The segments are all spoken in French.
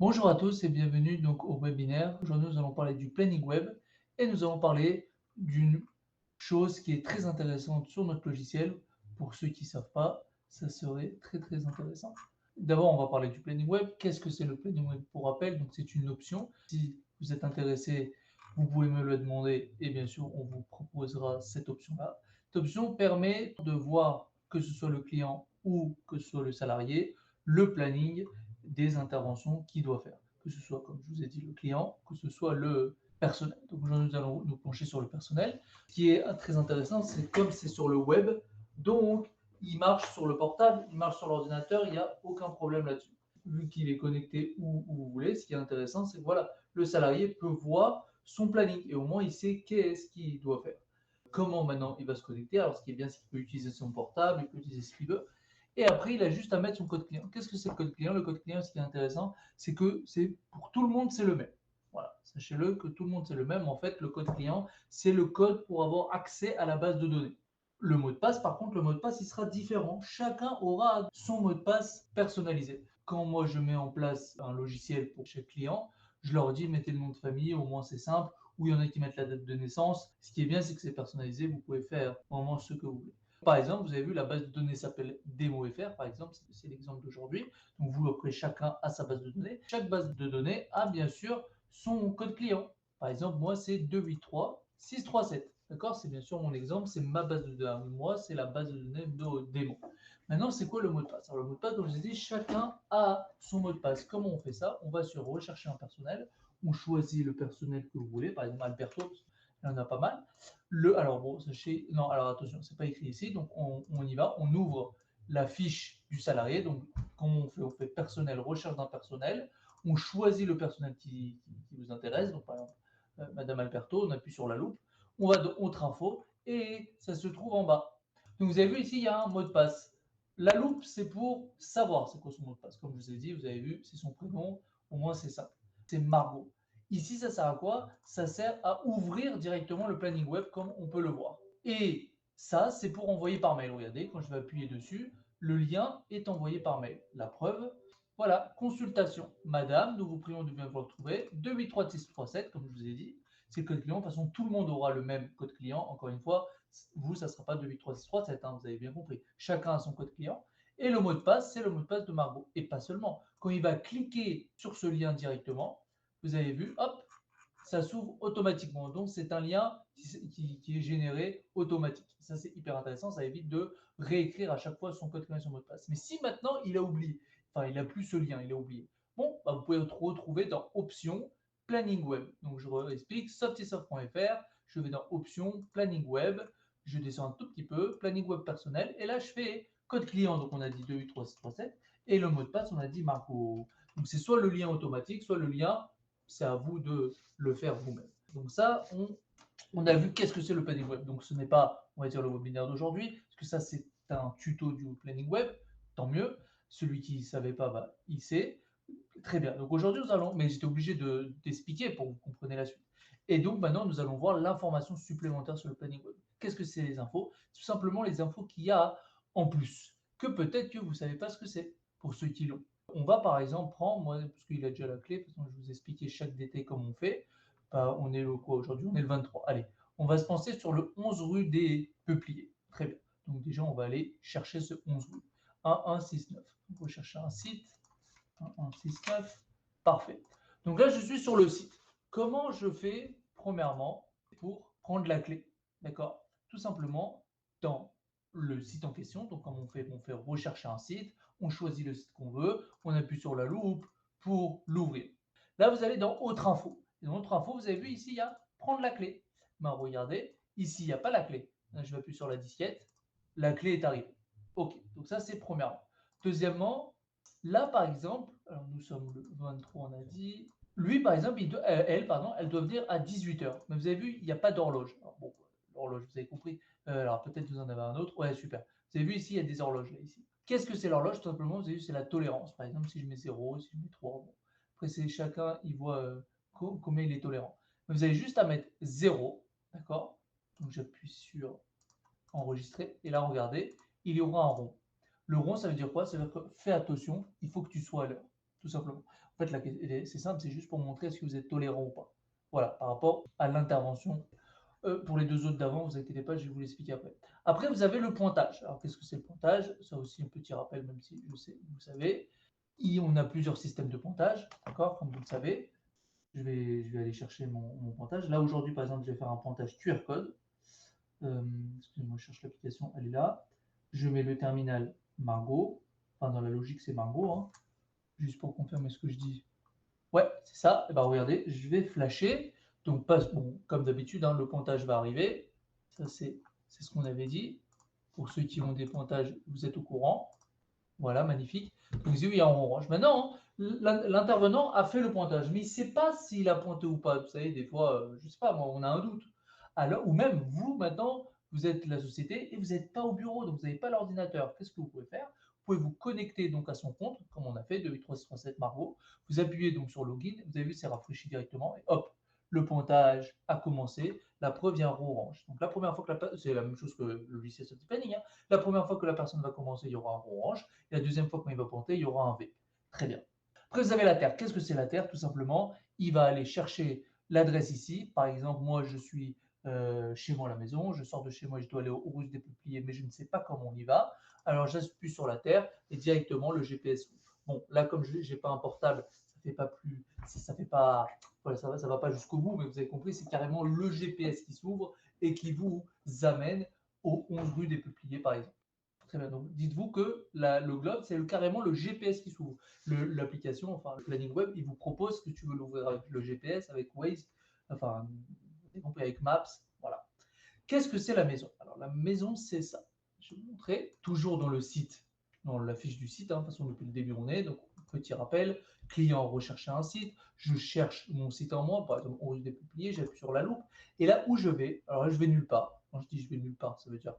Bonjour à tous et bienvenue donc au webinaire. Aujourd'hui, nous allons parler du planning web et nous allons parler d'une chose qui est très intéressante sur notre logiciel. Pour ceux qui ne savent pas, ça serait très intéressant. D'abord, on va parler du planning web. Qu'est-ce que c'est le planning web? Pour rappel, donc c'est une option. Si vous êtes intéressé, vous pouvez me le demander et bien sûr, on vous proposera cette option-là. Cette option permet de voir, que ce soit le client ou que ce soit le salarié, le planning des interventions qu'il doit faire. Que ce soit, comme je vous ai dit, le client, que ce soit le personnel. Donc aujourd'hui, nous allons nous pencher sur le personnel. Ce qui est très intéressant, c'est comme c'est sur le web, donc il marche sur le portable, il marche sur l'ordinateur, il n'y a aucun problème là-dessus. Vu qu'il est connecté où vous voulez, ce qui est intéressant, c'est que voilà, le salarié peut voir son planning et au moins il sait qu'est-ce qu'il doit faire. Comment maintenant il va se connecter? Alors ce qui est bien, c'est qu'il peut utiliser son portable, il peut utiliser ce qu'il veut. Et après, il a juste à mettre son code client. Qu'est-ce que c'est le code client? Le code client, ce qui est intéressant, c'est que c'est pour tout le monde, c'est le même. Voilà, sachez-le que tout le monde, c'est le même. En fait, le code client, c'est le code pour avoir accès à la base de données. Le mot de passe, par contre, le mot de passe, il sera différent. Chacun aura son mot de passe personnalisé. Quand moi, je mets en place un logiciel pour chaque client, je leur dis, mettez le nom de famille, au moins c'est simple, ou il y en a qui mettent la date de naissance. Ce qui est bien, c'est que c'est personnalisé, vous pouvez faire vraiment ce que vous voulez. Par exemple, vous avez vu, la base de données s'appelle DemoFR, par exemple, c'est l'exemple d'aujourd'hui. Donc, vous, après, chacun a sa base de données. Chaque base de données a bien sûr son code client. Par exemple, moi, c'est 283-637. D'accord? C'est bien sûr mon exemple, c'est ma base de données. Moi, c'est la base de données de Demo. Maintenant, c'est quoi le mot de passe? Alors, le mot de passe, comme je vous ai dit, chacun a son mot de passe. Comment on fait ça? On va sur rechercher un personnel. On choisit le personnel que vous voulez, par exemple Alberto, il y en a pas mal. Alors bon, sachez, non, alors attention, c'est pas écrit ici, donc on y va, on ouvre la fiche du salarié, donc comment on fait? On fait personnel, recherche d'un personnel, on choisit le personnel qui vous intéresse, donc par exemple, Madame Alberto, on appuie sur la loupe, on va dans autre info, et ça se trouve en bas. Donc vous avez vu ici, il y a un mot de passe. La loupe, c'est pour savoir c'est quoi son mot de passe. Comme je vous ai dit, vous avez vu, c'est son prénom, au moins c'est ça. C'est Margot. Ici, ça sert à quoi? Ça sert à ouvrir directement le planning web comme on peut le voir. Et ça, c'est pour envoyer par mail. Regardez, quand je vais appuyer dessus, le lien est envoyé par mail. La preuve, voilà, consultation. Madame, nous vous prions de bien vous retrouver. 283637, comme je vous ai dit, c'est le code client. De toute façon, tout le monde aura le même code client. Encore une fois, vous, ça ne sera pas 283637, hein, vous avez bien compris. Chacun a son code client. Et le mot de passe, c'est le mot de passe de Margot. Et pas seulement. Quand il va cliquer sur ce lien directement, vous avez vu, hop, ça s'ouvre automatiquement. Donc, c'est un lien qui est généré automatique. Ça, c'est hyper intéressant. Ça évite de réécrire à chaque fois son code client et son mot de passe. Mais si maintenant, il a oublié, enfin, il n'a plus ce lien, il a oublié, bon, bah, vous pouvez le retrouver dans Options, Planning Web. Donc, je réexplique, softisoft.fr, je vais dans Options, Planning Web, je descends un tout petit peu, Planning Web personnel, et là, je fais code client, donc on a dit 28337, et le mot de passe, on a dit Marco. Donc, c'est soit le lien automatique, soit le lien, c'est à vous de le faire vous-même. Donc ça, on a vu qu'est-ce que c'est le planning web. Donc ce n'est pas, on va dire, le webinaire d'aujourd'hui, parce que ça, c'est un tuto du planning web, tant mieux. Celui qui ne savait pas, bah, il sait. Très bien. Donc aujourd'hui, nous allons, mais j'étais obligé d'expliquer pour que vous compreniez la suite. Et donc maintenant, nous allons voir l'information supplémentaire sur le planning web. Qu'est-ce que c'est les infos? Tout simplement les infos qu'il y a en plus, que peut-être que vous ne savez pas ce que c'est, pour ceux qui l'ont. On va par exemple prendre, moi, parce qu'il a déjà la clé, parce que je vous ai expliqué chaque détail comme on fait. On est le quoi aujourd'hui? On est le 23. Allez, on va se penser sur le 11 rue des Peupliers. Très bien. Donc déjà, on va aller chercher ce 11 rue. 1169. Donc on va chercher un site. 1169. Parfait. Donc là, je suis sur le site. Comment je fais, premièrement, pour prendre la clé? D'accord? Tout simplement, dans le site en question, donc comme on fait rechercher un site, on choisit le site qu'on veut, on appuie sur la loupe pour l'ouvrir. Là, vous allez dans Autre info. Et dans Autre info, vous avez vu ici, il y a Prendre la clé. Ben, regardez, ici, il n'y a pas la clé. Là, je vais appuyer sur la disquette. La clé est arrivée. OK, donc ça, c'est premièrement. Deuxièmement, là, par exemple, alors nous sommes le 23, on a dit. Lui, par exemple, elle, pardon, elle doit venir à 18h. Mais vous avez vu, il n'y a pas d'horloge. Alors, bon, l'horloge, vous avez compris. Alors peut-être vous en avez un autre. Ouais, super. Vous avez vu ici, il y a des horloges là, ici. Qu'est-ce que c'est l'horloge? Tout simplement, vous avez vu, c'est la tolérance. Par exemple, si je mets 0, si je mets 3, bon. Après, c'est chacun, il voit combien il est tolérant. Mais vous avez juste à mettre 0, d'accord? Donc j'appuie sur enregistrer. Et là, regardez, il y aura un rond. Le rond, ça veut dire quoi? Ça veut dire que fais attention, il faut que tu sois à l'heure, tout simplement. En fait, c'est simple, c'est juste pour montrer est-ce que vous êtes tolérant ou pas. Voilà, par rapport à l'intervention. Pour les deux autres d'avant, vous inquiétez pas, je vais vous l'expliquer après. Après, vous avez le pointage. Alors, qu'est-ce que c'est le pointage? Ça aussi, un petit rappel, même si je sais, vous savez. On a plusieurs systèmes de pointage, d'accord, comme vous le savez. Je vais aller chercher mon pointage. Là, aujourd'hui, par exemple, je vais faire un pointage QR code. Excusez-moi, je cherche l'application, elle est là. Je mets le terminal Margot. Enfin, dans la logique, c'est Margot, hein. Juste pour confirmer ce que je dis. Ouais, c'est ça. Et ben regardez, je vais flasher. Donc, bon, comme d'habitude, hein, le pointage va arriver. Ça, c'est ce qu'on avait dit. Pour ceux qui ont des pointages, vous êtes au courant. Voilà, magnifique. Donc, il y a en orange. Maintenant, l'intervenant a fait le pointage, mais il ne sait pas s'il a pointé ou pas. Vous savez, des fois, je ne sais pas, moi, on a un doute. Alors, ou même vous, maintenant, vous êtes la société et vous n'êtes pas au bureau, donc vous n'avez pas l'ordinateur. Qu'est-ce que vous pouvez faire? Vous pouvez vous connecter donc à son compte, comme on a fait de 8367 Margot. Vous appuyez donc sur Login, vous avez vu, c'est rafraîchi directement, et hop, le pointage a commencé. La preuve, il y a un rond orange. Donc la première fois que c'est la même chose que le logiciel Safety Planning, hein. La première fois que la personne va commencer, il y aura un rond orange. Et la deuxième fois, quand il va pointer, il y aura un V. Très bien. Après, vous avez la Terre. Qu'est-ce que c'est la Terre? Tout simplement, il va aller chercher l'adresse ici. Par exemple, moi, je suis chez moi à la maison. Je sors de chez moi, je dois aller au Russe des Peupliers, mais je ne sais pas comment on y va. Alors, j'appuie sur la Terre et directement, le GPS ouvre. Bon, là, comme je n'ai pas un portable, ça fait pas plus, ça fait pas, voilà, ça va pas jusqu'au bout, mais vous avez compris, c'est carrément le GPS qui s'ouvre et qui vous amène au 11 rue des Peupliers, par exemple. Très bien. Donc, dites-vous que le globe, c'est carrément le GPS qui s'ouvre. L'application, enfin, le planning web, il vous propose que tu veux l'ouvrir avec le GPS, avec Waze, enfin, avec Maps. Voilà. Qu'est-ce que c'est la maison? Alors, la maison, c'est ça. Je vais vous montrer, toujours dans le site, dans la fiche du site, hein, de toute façon, depuis le début, on est. Donc, petit rappel, client rechercher un site, je cherche mon site en moi, par exemple, on des peupliers, j'appuie sur la loupe, et là où je vais, alors là, je vais nulle part. Quand je dis je vais nulle part, ça veut dire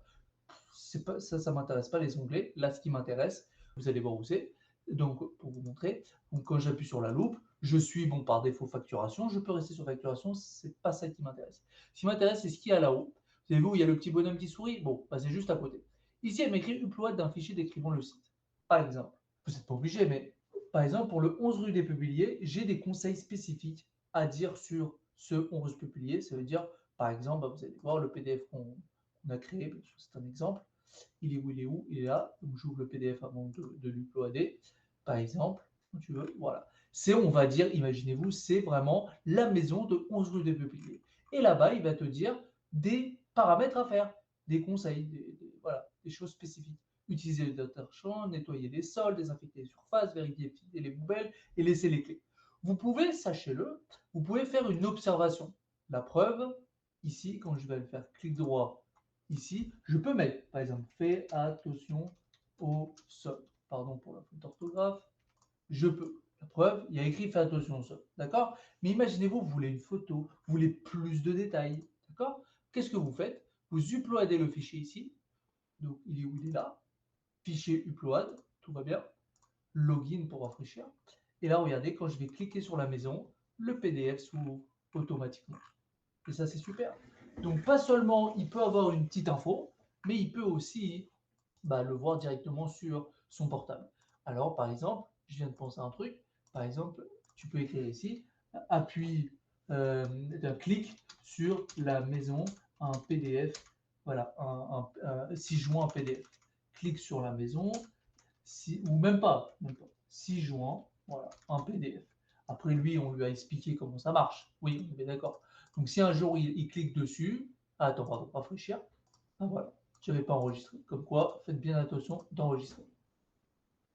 pas, ça m'intéresse pas les onglets. Là, ce qui m'intéresse, vous allez voir où c'est. Donc, pour vous montrer, donc, quand j'appuie sur la loupe, je suis bon par défaut facturation. Je peux rester sur facturation, c'est pas ça qui m'intéresse. Ce qui m'intéresse, c'est ce qu'il y a là-haut. Vous avez vu où il y a le petit bonhomme qui sourit? Bon, bah, c'est juste à côté. Ici, elle m'écrit upload d'un fichier décrivant le site. Par exemple, vous n'êtes pas obligé, mais par exemple, pour le 11 rue des Peupliers, j'ai des conseils spécifiques à dire sur ce 11 Peupliers. Ça veut dire, par exemple, bah, vous allez voir le PDF qu'on a créé, c'est un exemple. Il est où? Il est où? Il est là. Donc j'ouvre le PDF avant de l'uploader, par exemple, quand tu veux. Voilà. C'est, on va dire, imaginez-vous, c'est vraiment la maison de 11 rue des Peupliers. Et là-bas, il va te dire des paramètres à faire, des conseils, voilà, des choses spécifiques. Utiliser le data champ, nettoyer les sols, désinfecter les surfaces, vérifier les poubelles et laisser les clés. Vous pouvez, sachez-le, vous pouvez faire une observation. La preuve, ici, quand je vais le faire clic droit ici, je peux mettre, par exemple, fais attention au sol. Pardon pour la faute d'orthographe. Je peux. La preuve, il y a écrit fais attention au sol. D'accord? Mais imaginez-vous, vous voulez une photo, vous voulez plus de détails. D'accord? Qu'est-ce que vous faites? Vous uploadez le fichier ici. Donc, il est où? Il est là. Fichier upload. Tout va bien. Login pour rafraîchir. Et là, regardez, quand je vais cliquer sur la maison, le PDF s'ouvre automatiquement. Et ça, c'est super. Donc, pas seulement il peut avoir une petite info, mais il peut aussi le voir directement sur son portable. Alors, par exemple, je viens de penser à un truc. Par exemple, tu peux écrire ici, appuie clic sur la maison, un PDF, voilà, 6 juin PDF. Clique sur la maison, ou même pas, 6 juin, voilà, un PDF. Après, lui, on lui a expliqué comment ça marche. Oui, on est d'accord. Donc, si un jour il clique dessus, attends, pardon, rafraîchir. Ah, voilà, je n'avais pas enregistré. Comme quoi, faites bien attention d'enregistrer.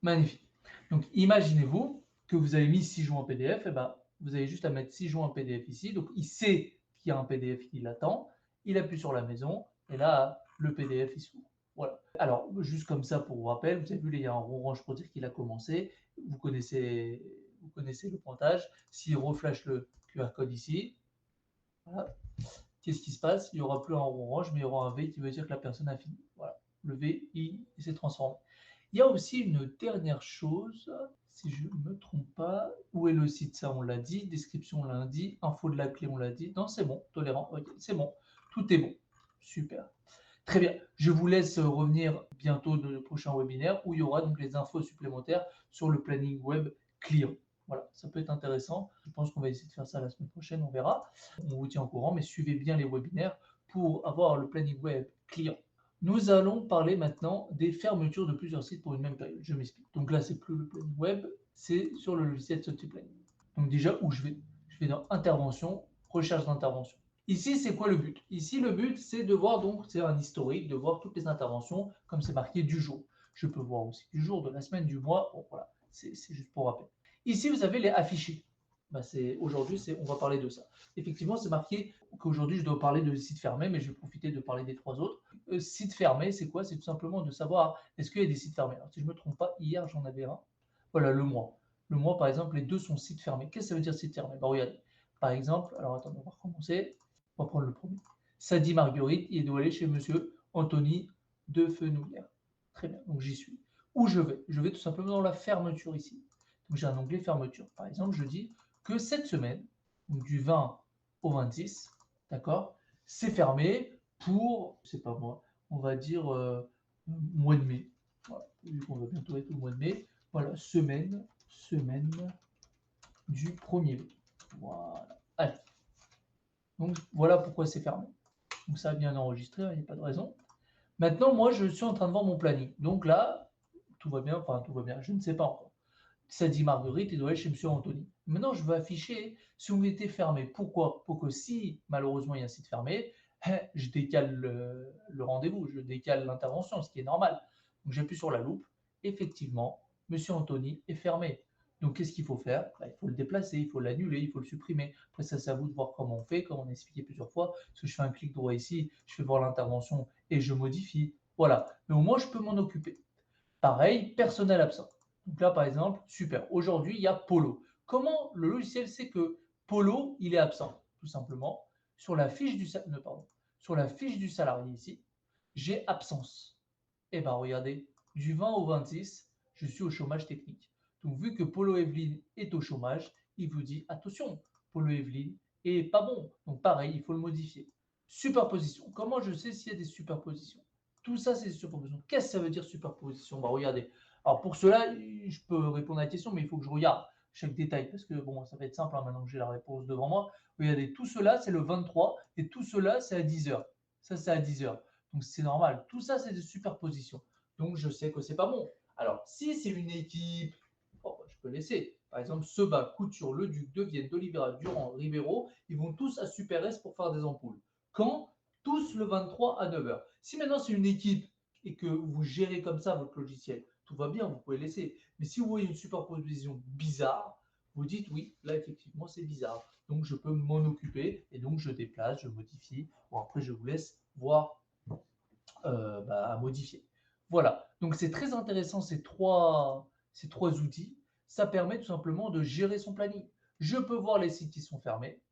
Magnifique. Donc, imaginez-vous que vous avez mis 6 jours en PDF, et ben, vous avez juste à mettre 6 jours en PDF ici. Donc, il sait qu'il y a un PDF qui l'attend. Il appuie sur la maison, et là, le PDF, il s'ouvre. Voilà. Alors, juste comme ça, pour vous rappeler, vous avez vu, il y a un rond orange pour dire qu'il a commencé. Vous connaissez le pointage. S'il reflash le QR code ici, voilà. Qu'est-ce qui se passe? Il n'y aura plus un rond orange, mais il y aura un V qui veut dire que la personne a fini. Voilà. Le V, il s'est transformé. Il y a aussi une dernière chose, si je ne me trompe pas. Où est le site? Ça, on l'a dit. Description, on l'a dit. Info de la clé, on l'a dit. Non, c'est bon. Tolérant. Ok, c'est bon. Tout est bon. Super. Très bien. Je vous laisse revenir bientôt dans le prochain webinaire où il y aura donc les infos supplémentaires sur le planning web client. Voilà, ça peut être intéressant. Je pense qu'on va essayer de faire ça la semaine prochaine, on verra. On vous tient au courant, mais suivez bien les webinaires pour avoir le planning web client. Nous allons parler maintenant des fermetures de plusieurs sites pour une même période. Je m'explique. Donc là, c'est plus le planning web, c'est sur le logiciel SotiPlanning. Donc déjà, où je vais? Je vais dans Intervention, Recherche d'intervention. Ici, c'est quoi le but? Ici, le but, c'est de voir, donc, c'est un historique, de voir toutes les interventions, comme c'est marqué du jour. Je peux voir aussi du jour, de la semaine, du mois. Bon, voilà, c'est juste pour rappel. Ici, vous avez les affichés. Ben, aujourd'hui, on va parler de ça. Effectivement, c'est marqué qu'aujourd'hui, je dois parler de sites fermés, mais je vais profiter de parler des 3 autres. Sites fermés, c'est quoi? C'est tout simplement de savoir est-ce qu'il y a des sites fermés. Alors, si je ne me trompe pas, hier, j'en avais un. Voilà, le mois. Le mois, par exemple, les deux sont sites fermés. Qu'est-ce que ça veut dire site fermé? Ben, regardez. Par exemple, alors attendez, on va recommencer. On va prendre le premier. Sadi Marguerite, il doit aller chez monsieur Anthony de Fenouillère. Très bien, donc j'y suis. Où je vais? Je vais tout simplement dans la fermeture ici. Donc j'ai un onglet fermeture. Par exemple, je dis que cette semaine, donc du 20 au 26, d'accord, c'est fermé pour, c'est pas moi, on va dire mois de mai. Voilà, vu qu'on va bientôt être au mois de mai. Voilà, semaine du 1er mai. Voilà. Allez. Donc voilà pourquoi c'est fermé. Donc ça a bien enregistré, il n'y a pas de raison. Maintenant, moi, je suis en train de voir mon planning. Donc là, tout va bien, enfin tout va bien, je ne sais pas encore. Ça dit Marguerite, il doit aller chez M. Anthony. Maintenant, je veux afficher si on était fermé. Pourquoi? Pour que si, malheureusement, il y a un site fermé, je décale le rendez-vous, je décale l'intervention, ce qui est normal. Donc, j'appuie sur la loupe. Effectivement, M. Anthony est fermé. Donc, qu'est-ce qu'il faut faire? Il faut le déplacer, il faut l'annuler, il faut le supprimer. Après, ça, c'est à vous de voir comment on fait, comme on a expliqué plusieurs fois. Parce que je fais un clic droit ici, je fais voir l'intervention et je modifie. Voilà. Mais au moins, je peux m'en occuper. Pareil, personnel absent. Donc là, par exemple, super. Aujourd'hui, il y a Polo. Comment le logiciel sait que Polo, il est absent? Tout simplement, sur la fiche du, sur la fiche du salarié ici, j'ai absence. Et bien, regardez, du 20 au 26, je suis au chômage technique. Donc, vu que Polo Evelyne est au chômage, il vous dit, attention, Polo Evelyne est pas bon. Donc, pareil, il faut le modifier. Superposition. Comment je sais s'il y a des superpositions? Tout ça, c'est des superpositions. Qu'est-ce que ça veut dire superposition? Bah, regardez. Alors, pour cela, je peux répondre à la question, mais il faut que je regarde chaque détail, parce que bon, ça va être simple, hein, maintenant que j'ai la réponse devant moi. Regardez, tout cela, c'est le 23, et tout cela, c'est à 10 heures. Ça, c'est à 10 heures. Donc, c'est normal. Tout ça, c'est des superpositions. Donc, je sais que c'est pas bon. Alors, si c'est une équipe, oh, je peux laisser. Par exemple, Seba, Couture, Le Duc, Devienne, d'Olivera, Durand, Rivero, ils vont tous à Super S pour faire des ampoules. Quand? Tous le 23 à 9 heures. Si maintenant c'est une équipe et que vous gérez comme ça votre logiciel, tout va bien, vous pouvez laisser. Mais si vous voyez une superposition bizarre, vous dites oui, là effectivement c'est bizarre. Donc je peux m'en occuper et donc je déplace, je modifie. Bon, après je vous laisse voir à modifier. Voilà, donc c'est très intéressant ces trois outils. Ça permet tout simplement de gérer son planning. Je peux voir les sites qui sont fermés,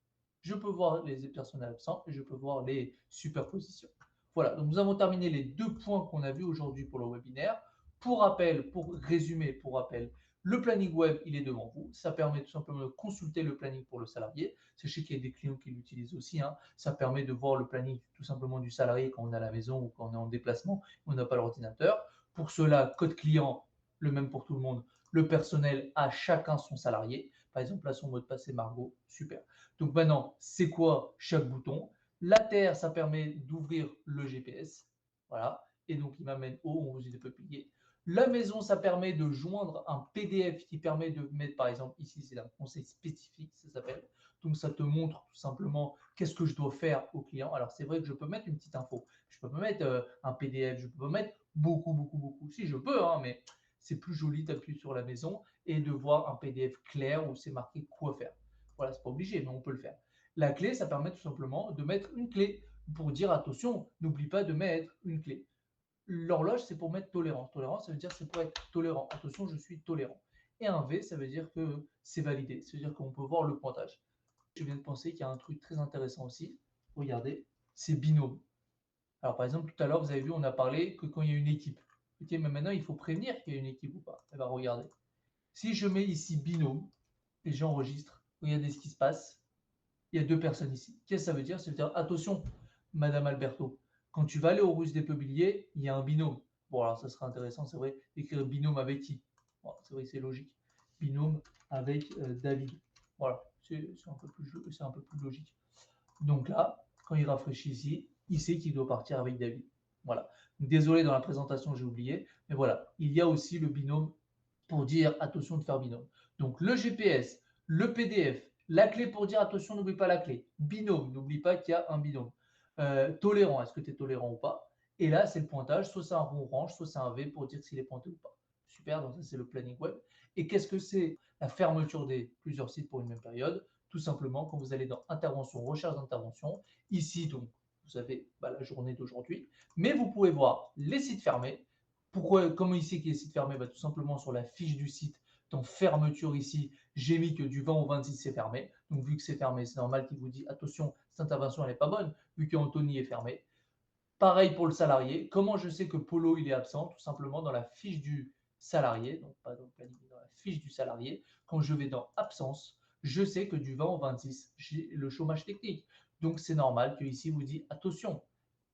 je peux voir les personnels absents et je peux voir les superpositions. Voilà, donc nous avons terminé les 2 points qu'on a vus aujourd'hui pour le webinaire. Pour rappel, pour résumer, pour rappel, le planning web, il est devant vous. Ça permet tout simplement de consulter le planning pour le salarié. Sachez qu'il y a des clients qui l'utilisent aussi, hein. Ça permet de voir le planning tout simplement du salarié quand on est à la maison ou quand on est en déplacement, on n'a pas l'ordinateur. Pour cela, code client, le même pour tout le monde. Le personnel a chacun son salarié. Par exemple, là, son mot de passe est Margot. Super. Donc maintenant, c'est quoi chaque bouton? La Terre, ça permet d'ouvrir le GPS. Voilà. Et donc, il m'amène au, on vous dit de peuplier. La maison, ça permet de joindre un PDF qui permet de mettre, par exemple, ici, c'est un conseil spécifique, ça s'appelle. Donc, ça te montre tout simplement qu'est-ce que je dois faire au client. Alors, c'est vrai que je peux mettre une petite info. Je peux mettre un PDF, je peux mettre beaucoup. Si, je peux, hein, mais c'est plus joli d'appuyer sur la maison et de voir un PDF clair où c'est marqué quoi faire. Voilà, c'est pas obligé, mais on peut le faire. La clé, ça permet tout simplement de mettre une clé pour dire attention, n'oublie pas de mettre une clé. L'horloge, c'est pour mettre tolérant. Tolérant, ça veut dire c'est pour être tolérant. Attention, je suis tolérant. Et un V, ça veut dire que c'est validé. Ça veut dire qu'on peut voir le pointage. Je viens de penser qu'il y a un truc très intéressant aussi. Regardez, c'est binôme. Alors, par exemple, tout à l'heure, vous avez vu, on a parlé que quand il y a une équipe. Ok, mais maintenant, il faut prévenir qu'il y a une équipe ou pas. Eh bien, regardez. Si je mets ici binôme et j'enregistre, regardez ce qui se passe. Il y a 2 personnes ici. Qu'est-ce que ça veut dire? Ça veut dire, attention, Madame Alberto, quand tu vas aller aux Russes des Peupliers, il y a un binôme. Bon, alors ça serait intéressant, c'est vrai, d'écrire binôme avec qui? Bon, c'est vrai que c'est logique. Binôme avec David. Voilà, c'est un peu plus logique. Donc là, quand il rafraîchit ici, il sait qu'il doit partir avec David. Voilà. Désolé, dans la présentation, j'ai oublié, mais voilà, il y a aussi le binôme pour dire attention de faire binôme. Donc le GPS, le PDF, la clé pour dire attention, n'oublie pas la clé. Binôme, n'oublie pas qu'il y a un binôme. Tolérant, est-ce que tu es tolérant ou pas? Et là, c'est le pointage, soit c'est un rond orange, soit c'est un V pour dire s'il est pointé ou pas. Super, donc ça c'est le planning web. Et qu'est-ce que c'est la fermeture des plusieurs sites pour une même période? Tout simplement, quand vous allez dans intervention, recherche d'intervention, ici donc vous avez la journée d'aujourd'hui, mais vous pouvez voir les sites fermés. Pourquoi, comment ici qu'il y a les sites fermés? Tout simplement sur la fiche du site, dans fermeture ici, j'ai mis que du 20 au 26 c'est fermé. Donc vu que c'est fermé, c'est normal qu'il vous dit attention, cette intervention elle n'est pas bonne, vu qu'Anthony est fermé. Pareil pour le salarié. Comment je sais que Polo il est absent? Tout simplement dans la fiche du salarié, donc pas dans le planning, mais dans la fiche du salarié. Quand je vais dans absence, je sais que du 20 au 26, j'ai le chômage technique. Donc c'est normal qu'ici vous dit attention,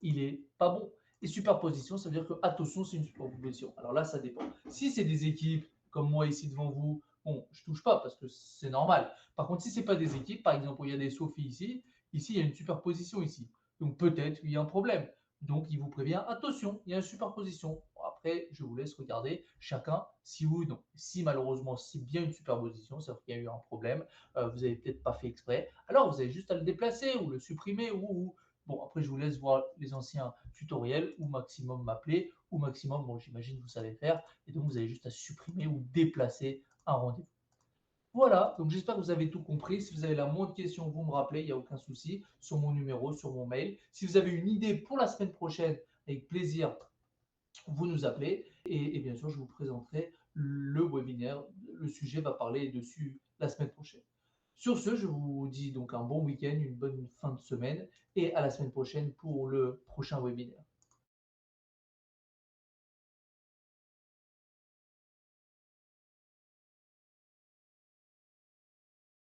il est pas bon. Et superposition, ça veut dire que attention, c'est une superposition. Alors là, ça dépend. Si c'est des équipes comme moi ici devant vous, bon, je touche pas parce que c'est normal. Par contre, si c'est pas des équipes, par exemple, il y a des Sophie ici, ici il y a une superposition ici. Donc peut-être qu'il y a un problème. Donc, il vous prévient, attention, il y a une superposition. Bon, après, je vous laisse regarder chacun si oui ou non. Si malheureusement, c'est bien une superposition, c'est-à-dire qu'il y a eu un problème, vous n'avez peut-être pas fait exprès, alors vous avez juste à le déplacer ou le supprimer. Bon, après, je vous laisse voir les anciens tutoriels ou maximum m'appeler ou maximum, bon, j'imagine que vous savez faire. Et donc, vous avez juste à supprimer ou déplacer un rendez-vous. Voilà, donc j'espère que vous avez tout compris. Si vous avez la moindre question, vous me rappelez, il n'y a aucun souci, sur mon numéro, sur mon mail. Si vous avez une idée pour la semaine prochaine, avec plaisir, vous nous appelez. Et bien sûr, je vous présenterai le webinaire. Le sujet va parler dessus la semaine prochaine. Sur ce, je vous dis donc un bon week-end, une bonne fin de semaine et à la semaine prochaine pour le prochain webinaire.